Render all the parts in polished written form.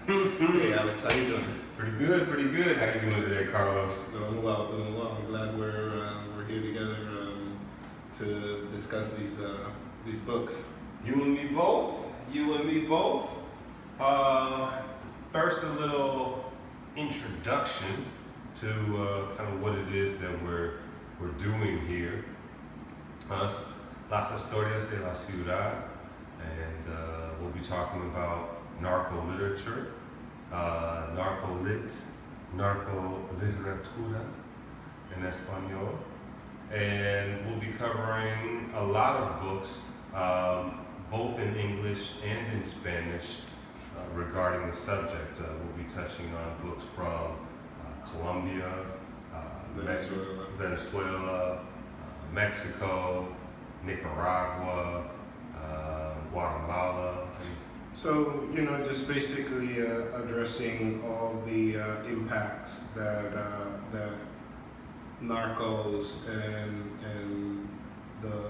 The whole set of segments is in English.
Hey Alex, how you doing? Pretty good, pretty good. How you doing today, Carlos? Doing well, doing well. I'm glad we're here together to discuss these books. You and me both. You and me both. First, a little introduction to kind of what it is that we're doing here. Las historias de la ciudad, and we'll be talking about narco literature, narco literatura in Espanol, and we'll be covering a lot of books, both in English and in Spanish, regarding the subject. We'll be touching on books from Colombia, Venezuela, Mexico, Nicaragua, Guatemala. So, just basically addressing all the impacts that narcos and the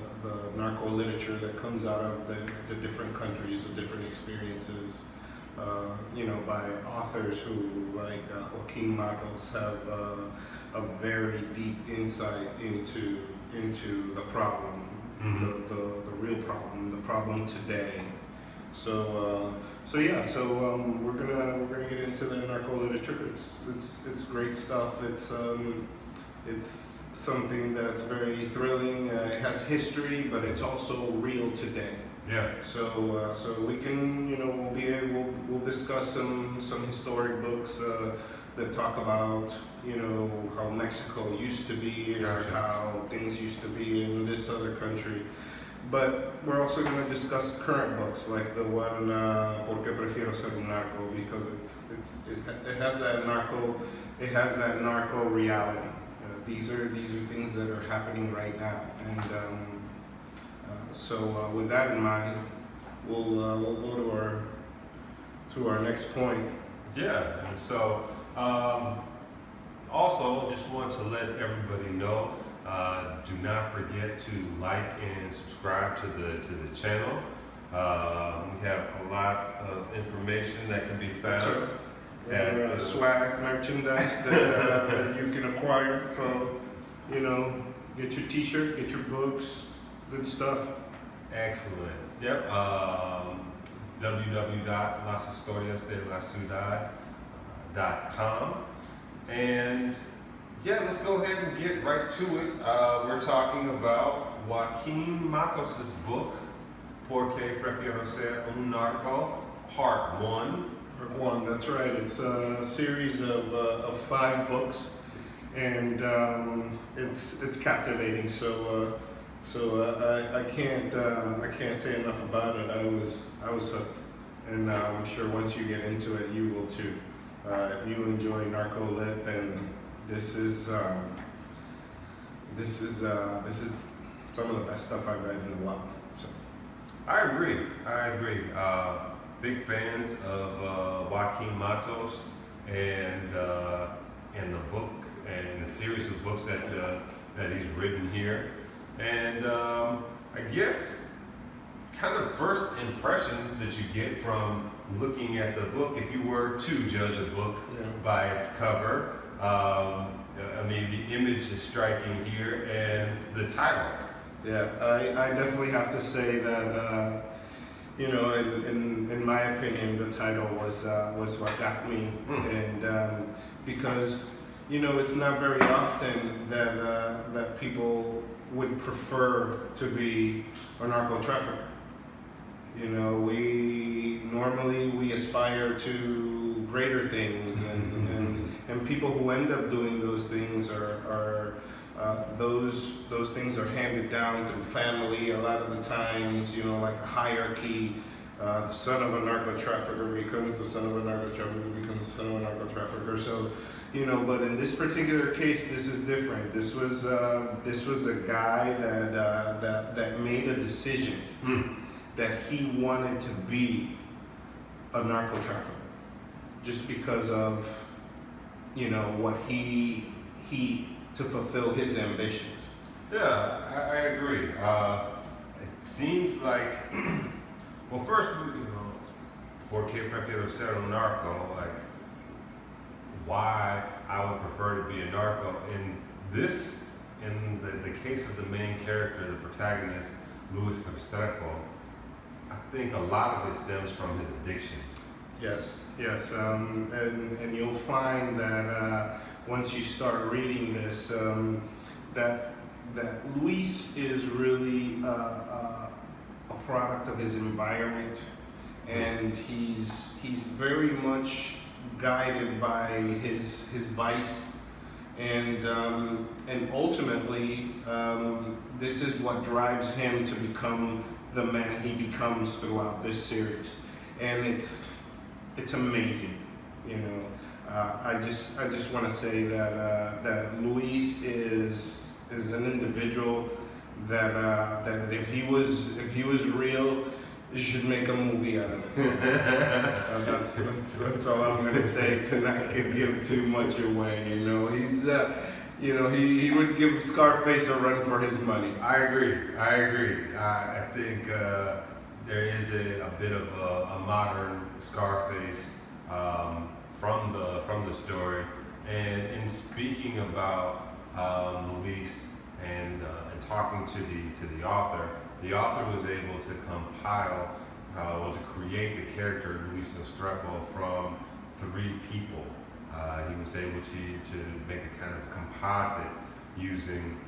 narco literature that comes out of the different countries, the different experiences, by authors who, like Joaquin Matos, have a very deep insight into the problem, the real problem, the problem today. So we're gonna get into the narco literature. It's great stuff. It's something that's very thrilling. It has history, but it's also real today. Yeah. So we can, we'll discuss some historic books that talk about, how Mexico used to be, or how things used to be in this other country. But we're also going to discuss current books, like the one "Porque prefiero ser un narco," because it has that narco reality. These are things that are happening right now, and so with that in mind, we'll go to our next point. Yeah. And so also just want to let everybody know. Do not forget to like and subscribe to the channel. We have a lot of information that can be found. At swag merchandise that you can acquire. So, get your T-shirt, get your books, good stuff. Excellent. Yep. www.lashistoriasdelasuciudad.com. And yeah, let's go ahead and get right to it. We're talking about Joaquin Matos' book, Porque prefiero ser un narco, Part 1. Part 1, that's right. It's a series of 5 books, and it's captivating. So I can't say enough about it. I was hooked, and I'm sure once you get into it, you will too. If you enjoy narco lit, then this is some of the best stuff I've read in a while. So. I agree. Big fans of Joaquin Matos and the book and the series of books that he's written here. And I guess kind of first impressions that you get from looking at the book, if you were to judge a book by its cover. The image is striking here, and the title. Yeah, I definitely have to say that, in my opinion, the title was what got me, and because it's not very often that people would prefer to be a narco trafficker. We aspire to greater things, and people who end up doing those things are those things are handed down through family a lot of the times. Like a hierarchy. The son of a narco trafficker becomes the son of a narco trafficker becomes the son of a narco trafficker. So, but in this particular case, this is different. This was a guy that made a decision that he wanted to be a narco trafficker, just because of what he to fulfill his ambitions. Yeah, I agree. It seems like, well, first, ¿Por qué prefiero ser un narco? Like, why I would prefer to be a narco. In the case of the main character, the protagonist, Luis Restrepo, I think a lot of it stems from his addiction. Yes, yes, and you'll find that once you start reading this, that Luis is really a product of his environment, and he's very much guided by his vice, and ultimately this is what drives him to become the man he becomes throughout this series, and it's amazing, you know. I just want to say that Luis is an individual that if he was real, you should make a movie out of this. That's all I'm going to say tonight. I could give too much away, you know. He's he would give Scarface a run for his money. I agree. I think there is a bit of a modern Scarface from the story. And in speaking about Luis and talking to the author was able to compile or to create the character Luis Restrepo from 3 people. He was able to make a kind of composite using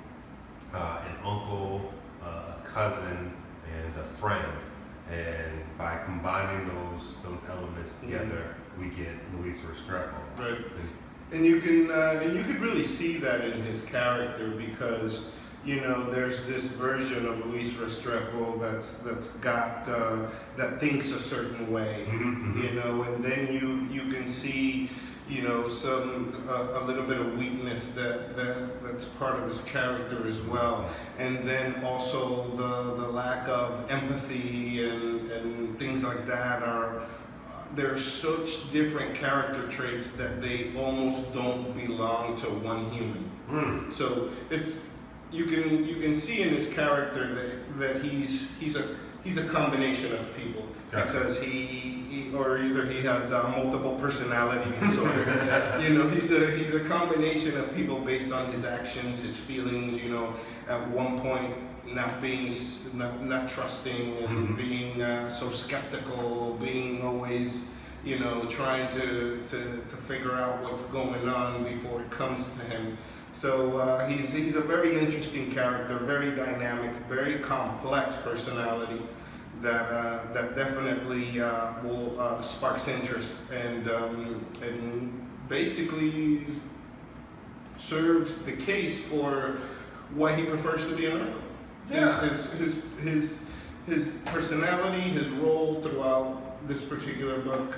an uncle, a cousin, and a friend. And by combining those elements together, we get Luis Restrepo. Right. And you could really see that in his character, because you know there's this version of Luis Restrepo that's got that thinks a certain way, you know, and then you can see, you know, a little bit of weakness that's part of his character as well, and then also the lack of empathy and things like that are. They're such different character traits that they almost don't belong to one human. So you can see in his character that he's a combination of people, because he or either he has multiple personality disorder. You know, he's a combination of people based on his actions, his feelings. You know, at one point not trusting, and being so skeptical, being always, you know, trying to figure out what's going on before it comes to him. So he's a very interesting character, very dynamic, very complex personality that definitely will sparks interest and basically serves the case for why he prefers to be a narco. Yeah. His personality, his role throughout this particular book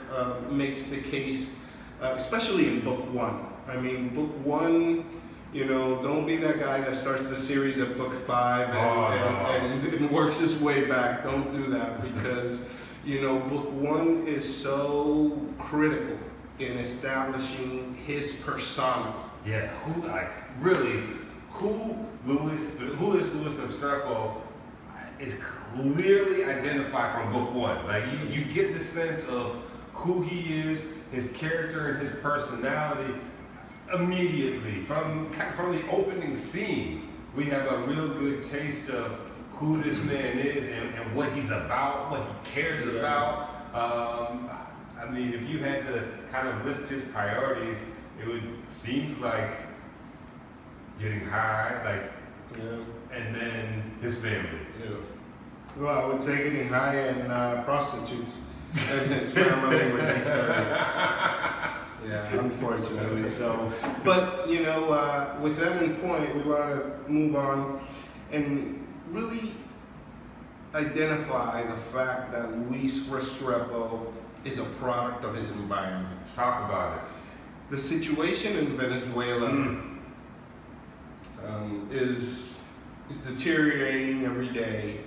makes the case, especially in book 1. I mean, book 1, you know, don't be that guy that starts the series at book 5 and works his way back. Don't do that, because, you know, book 1 is so critical in establishing his persona. Yeah, who is Luis Restrepo is clearly identified from book 1. Like you get the sense of who he is, his character and his personality immediately from the opening scene. We have a real good taste of who this man is and what he's about, what he cares about. I mean, if you had to kind of list his priorities, it would seem like getting high, and then his family. Yeah. Well, I would say getting high and prostitutes, and his family would be third. Yeah, unfortunately. So, but you know, with that in point, we want to move on and really identify the fact that Luis Restrepo is a product of his environment. Talk about it. The situation in Venezuela is deteriorating every day.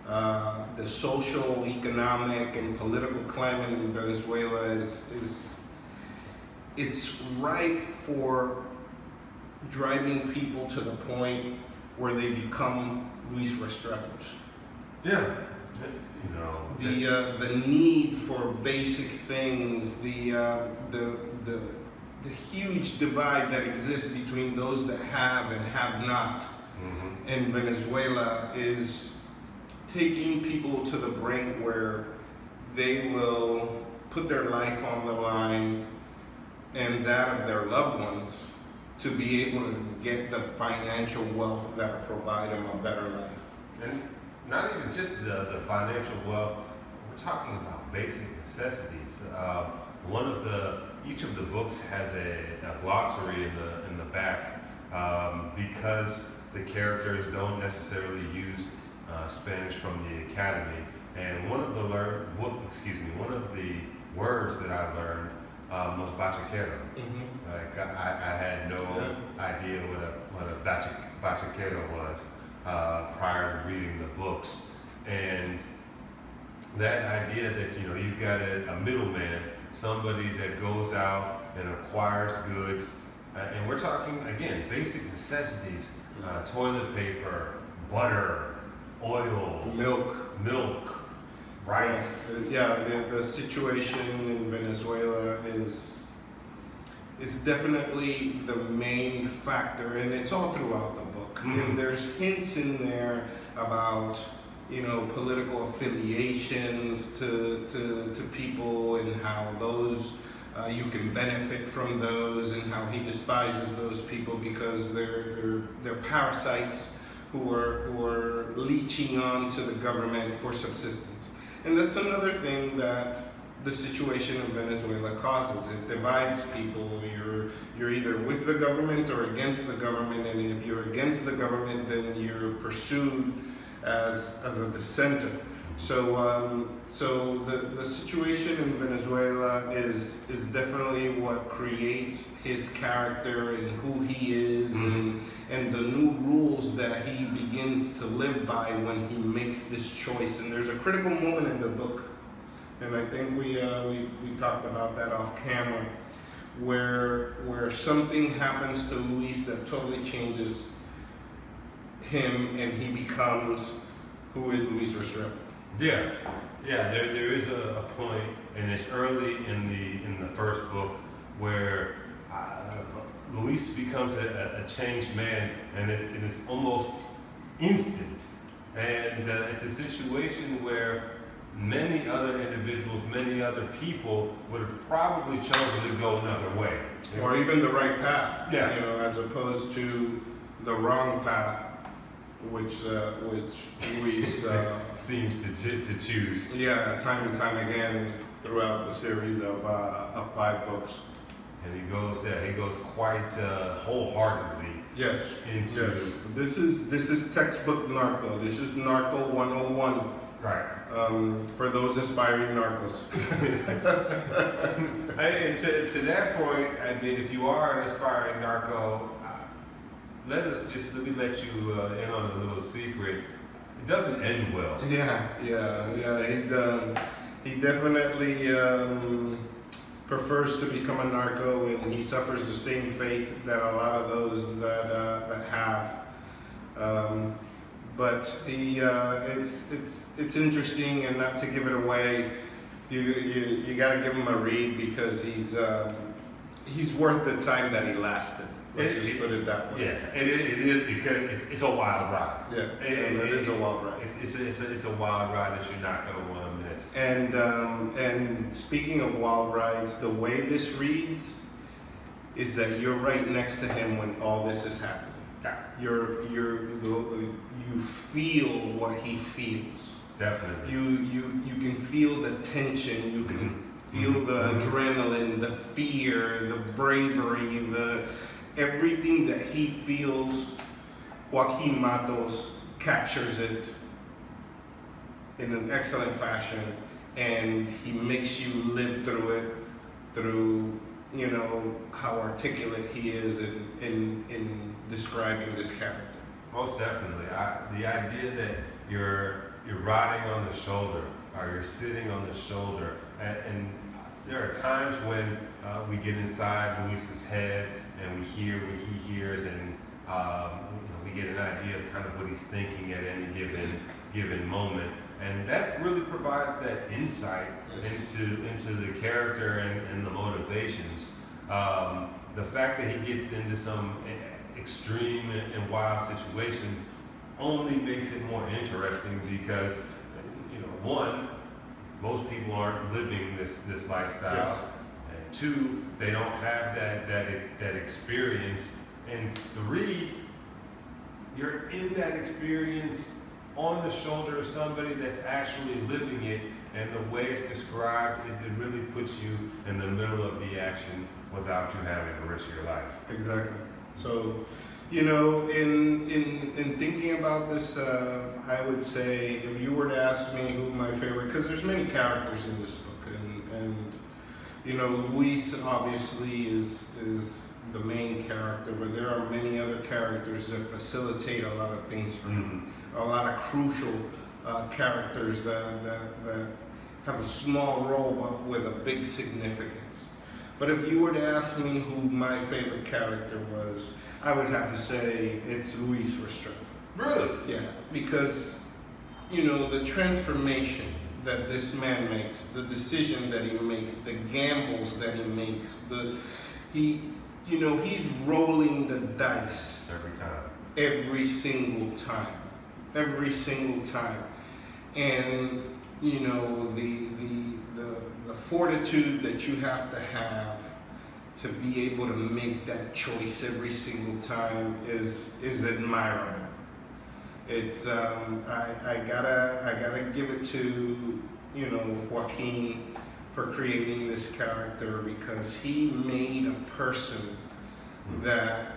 The social, economic, and political climate in Venezuela it's ripe for driving people to the point where they become Luis Restrepos. Yeah. You know, the need for basic things, the huge divide that exists between those that have and have not in Venezuela is taking people to the brink where they will put their life on the line and that of their loved ones to be able to get the financial wealth that will provide them a better life. And not even just the financial wealth, we're talking about basic necessities. Each of the books has a glossary in the back because the characters don't necessarily use Spanish from the academy. And one of the words that I learned was bachillero. Like I had no idea what a bachillero was prior to reading the books, and that idea that you've got a middleman, somebody that goes out and acquires goods, and we're talking again basic necessities: toilet paper, butter, oil, milk, rice. The situation in Venezuela is definitely the main factor, and it's all throughout the book. And there's hints in there about political affiliations to people and how those you can benefit from those, and how he despises those people because they're parasites who are leeching on to the government for subsistence. And that's another thing that the situation in Venezuela causes. It divides people. You're either with the government or against the government, and if you're against the government, then you're pursued as a dissenter. So the situation in Venezuela is definitely what creates his character and who he is, and the new rules that he begins to live by when he makes this choice. And there's a critical moment in the book, and I think we talked about that off camera, where something happens to Luis that totally changes him, and he becomes who is Luis Restrepo. Yeah. There is a point, and it's early in the first book where Luis becomes a changed man, and it's almost instant. And it's a situation where many other individuals, many other people would have probably chosen to go another way, or even the right path. Yeah. As opposed to the wrong path, which Luis seems to choose. Yeah, time and time again throughout the series of 5 books. And he goes quite wholeheartedly. Yes. Into This is textbook narco. This is narco 101. Right. For those aspiring narcos. And to that point, I mean, if you are an aspiring narco, let me let you in on a little secret. It doesn't end well. Yeah. He definitely prefers to become a narco, and he suffers the same fate that a lot of those that have. But he, it's interesting, and not to give it away, you got to give him a read because he's worth the time that he lasted. Let's just put it that way. Yeah, it is, because it's a wild ride. Yeah, it is a wild ride. It's a wild ride that you're not going to want to miss. And speaking of wild rides, the way this reads is that you're right next to him when all this is happening. You feel what he feels. Definitely. You can feel the tension. You can feel the adrenaline, the fear, the bravery, everything that he feels. Joaquin Matos captures it in an excellent fashion, and he makes you live through it, through how articulate he is in describing this character. Most definitely. The idea that you're riding on the shoulder, or you're sitting on the shoulder, and there are times when we get inside Luis's head and we hear what he hears, and we get an idea of kind of what he's thinking at any given given moment, and that really provides that insight into the character and the motivations. The fact that he gets into some extreme and wild situation only makes it more interesting because, one, most people aren't living this lifestyle. Yes. And two, they don't have that experience. And three, you're in that experience on the shoulder of somebody that's actually living it, and the way it's described, it really puts you in the middle of the action without you having to risk your life. Exactly. So, in thinking about this, I would say if you were to ask me who my favorite, because there's many characters in this book, and Luis obviously is the main character, but there are many other characters that facilitate a lot of things for him. A lot of crucial characters that have a small role but with a big significance. But if you were to ask me who my favorite character was, I would have to say it's Luis Restrepo. Really? Yeah, because the transformation that this man makes, the decision that he makes, the gambles that he makes, he's rolling the dice Every time. every single time, and the fortitude that you have to be able to make that choice every single time is admirable. It's I gotta give it to Joaquin for creating this character, because he made a person that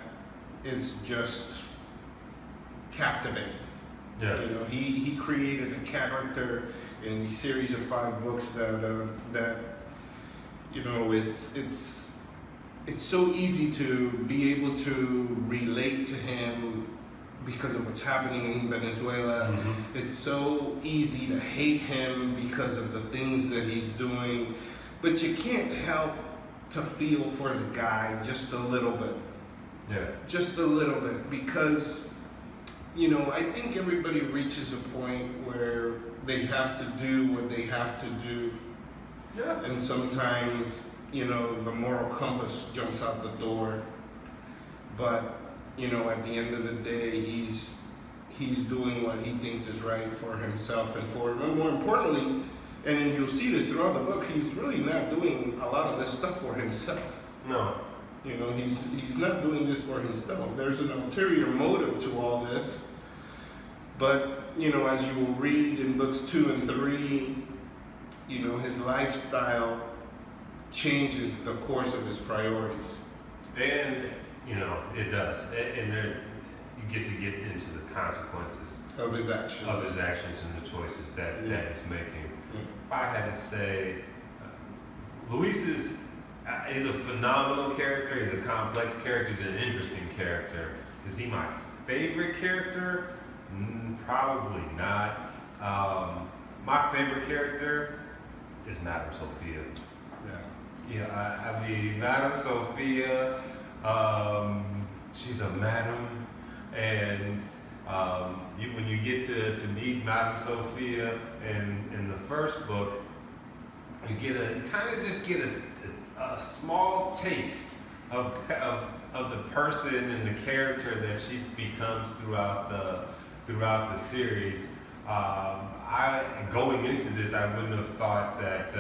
is just captivating. Yeah. He created a character in the series of 5 books that it's so easy to be able to relate to him because of what's happening in Venezuela. Mm-hmm. It's so easy to hate him because of the things that he's doing, but you can't help to feel for the guy just a little bit. Yeah. Just a little bit, because I think everybody reaches a point where they have to do what they have to do. Yeah. And sometimes, the moral compass jumps out the door. But, at the end of the day, he's doing what he thinks is right for himself and more importantly, and you'll see this throughout the book, he's really not doing a lot of this stuff for himself. No. He's not doing this for himself. There's an ulterior motive to all this. But, as you will read in books 2 and 3, his lifestyle changes the course of his priorities. And, it does. And there, you get into the consequences Of his actions. of his actions and the choices that he's making. Yeah. If I had to say, Luis is a phenomenal character. He's a complex character. He's an interesting character. Is he my favorite character? Probably not. My favorite character is Madame Sophia. I mean, Madame Sophia, she's a madam, and when you get to meet Madame Sophia in the first book, you get a small taste of the person and the character that she becomes throughout the series. Going into this, I wouldn't have thought that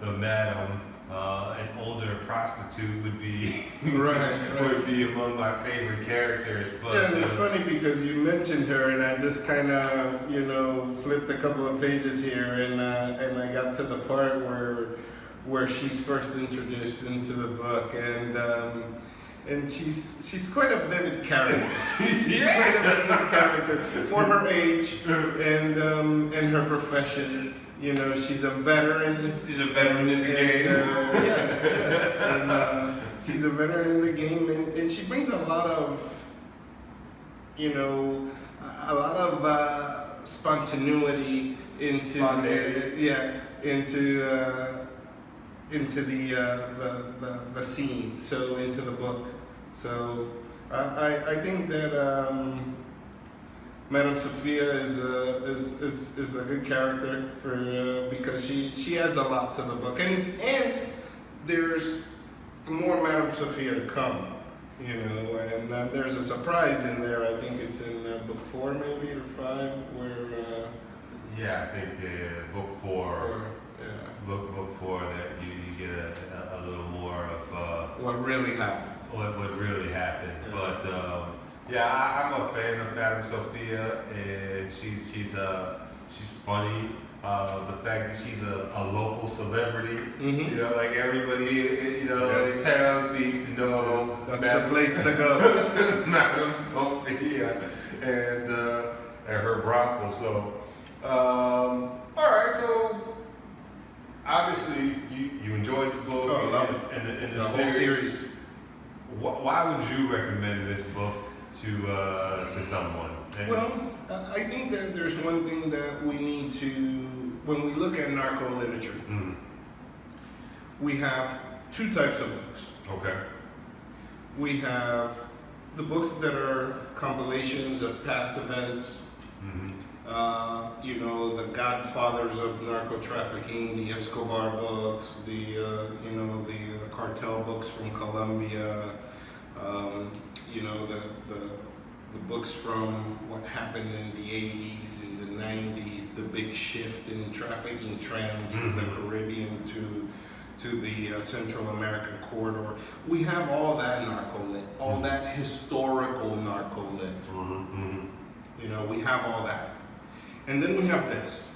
the madam, an older prostitute, would be would be among my favorite characters. But and it's funny because you mentioned her, and I just kind of flipped a couple of pages here, and I got to the part where she's first introduced into the book, and she's quite a vivid character. She's quite a vivid character for her age and her profession. She's a veteran. She's a veteran in the game. Yes. And she's a veteran in the game, and she brings a lot of, spontaneity into the scene, so into the book. So I think that Madame Sophia is a good character for because she adds a lot to the book, and there's more Madame Sophia to come, you know, and there's a surprise in there. I think it's in book 4 maybe or 5 where. Yeah, I think book 4. Book 4 that you get a little more of what really happened. What really happened, Yeah. but. Yeah, I'm a fan of Madame Sophia, and she's funny. The fact that she's a local celebrity, Mm-hmm. you know, like everybody, you know, in town seems to know. That's the place to go. Madame Sophia and her brothel. So, all right. So, obviously, you enjoyed the book and the whole series. Why would you recommend this book to someone? Well, I think that there's one thing that we need to, when we look at narco literature, we have 2 types of books. Okay. We have the books that are compilations of past events, you know, the godfathers of narco trafficking, the Escobar books, the cartel books from Colombia, you know, the books from what happened in the 80s, in the 90s, the big shift in trafficking trends from the Caribbean to the Central American corridor. We have all that narco lit, all that historical narco lit. You know, we have all that. And then we have this.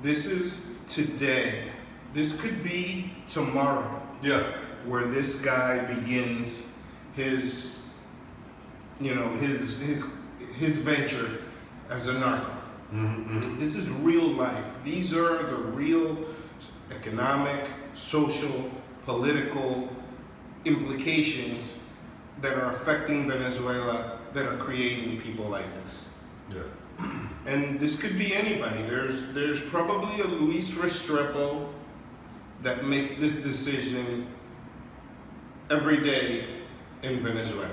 This is today. This could be tomorrow. Yeah. Where this guy begins his, you know, his venture as a narco. This is real life. These are the real economic, social, political implications that are affecting Venezuela that are creating people like this. Yeah. And this could be anybody. There's probably a Luis Restrepo that makes this decision every day in Venezuela.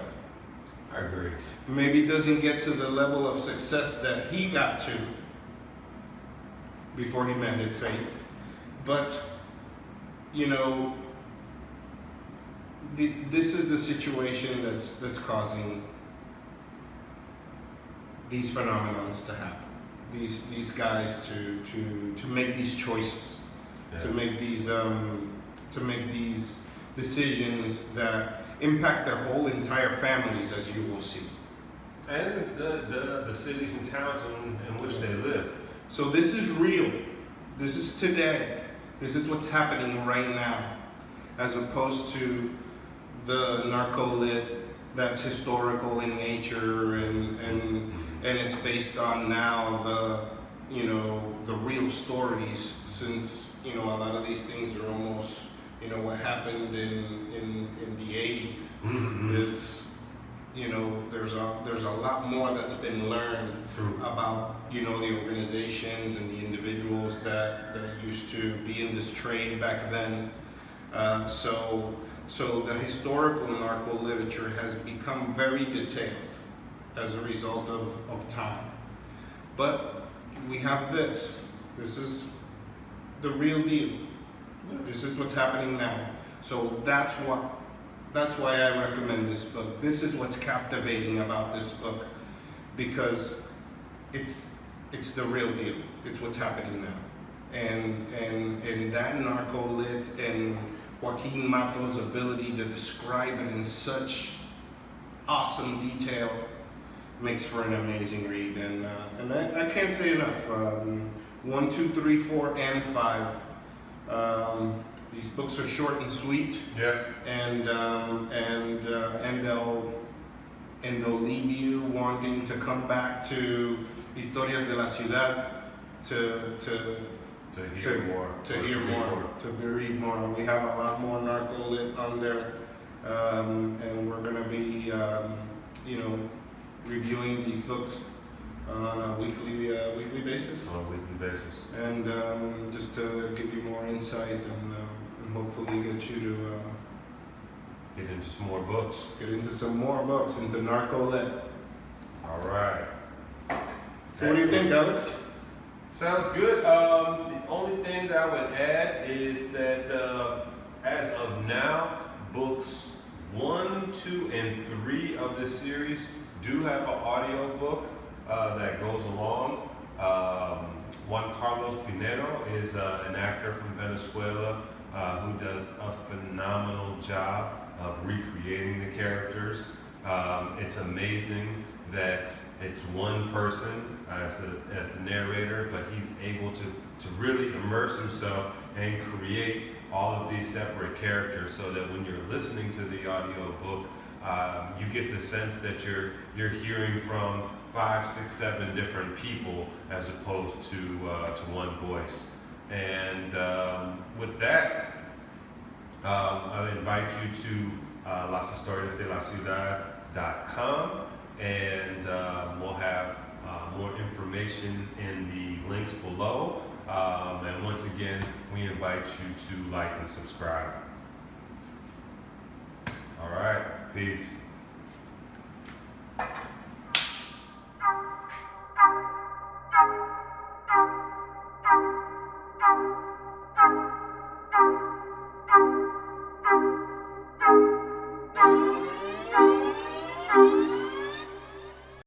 I agree. Maybe doesn't get to the level of success that he got to before he met his fate. But, you know, this is the situation that's causing these phenomenons to happen. These guys to make these choices, to make these decisions that impact their whole entire families, as you will see. And the cities and towns in which they live. So this is real. This is today. This is what's happening right now, as opposed to the narco lit that's historical in nature and it's based on now the real stories, since a lot of these things are almost what happened in the 80s is there's a lot more that's been learned about the organizations and the individuals that used to be in this trade back then. So the historical narco literature has become very detailed as a result of time. But we have this. This is the real deal. This is what's happening now. So that's why I recommend this book. This is what's captivating about this book, because it's the real deal. It's what's happening now. And that narco lit and Joaquin Matos' ability to describe it in such awesome detail makes for an amazing read. And I can't say enough. 1, 2, 3, 4, and 5. These books are short and sweet. Yeah. And they'll leave you wanting to come back to historias de la ciudad to hear more, to read more. We have a lot more narco lit on there, and we're gonna be reviewing these books on a weekly basis. On a weekly basis. And just to give you more insight and hopefully get you to get into some more books. Get into some more books, into narco lit. All right. So what do you think, Alex? Sounds good. The only thing that I would add is that as of now, books 1, 2, and 3 of this series do have an audio book that goes along. Juan Carlos Pinero is an actor from Venezuela who does a phenomenal job of recreating the characters. It's amazing that it's one person as the narrator, but he's able to really immerse himself and create all of these separate characters so that when you're listening to the audio book, you get the sense that you're hearing from 5, 6, 7 different people as opposed to one voice. And with that, I invite you to lashistoriasdelaciudad.com, and we'll have more information in the links below. And once again, we invite you to like and subscribe. All right, peace.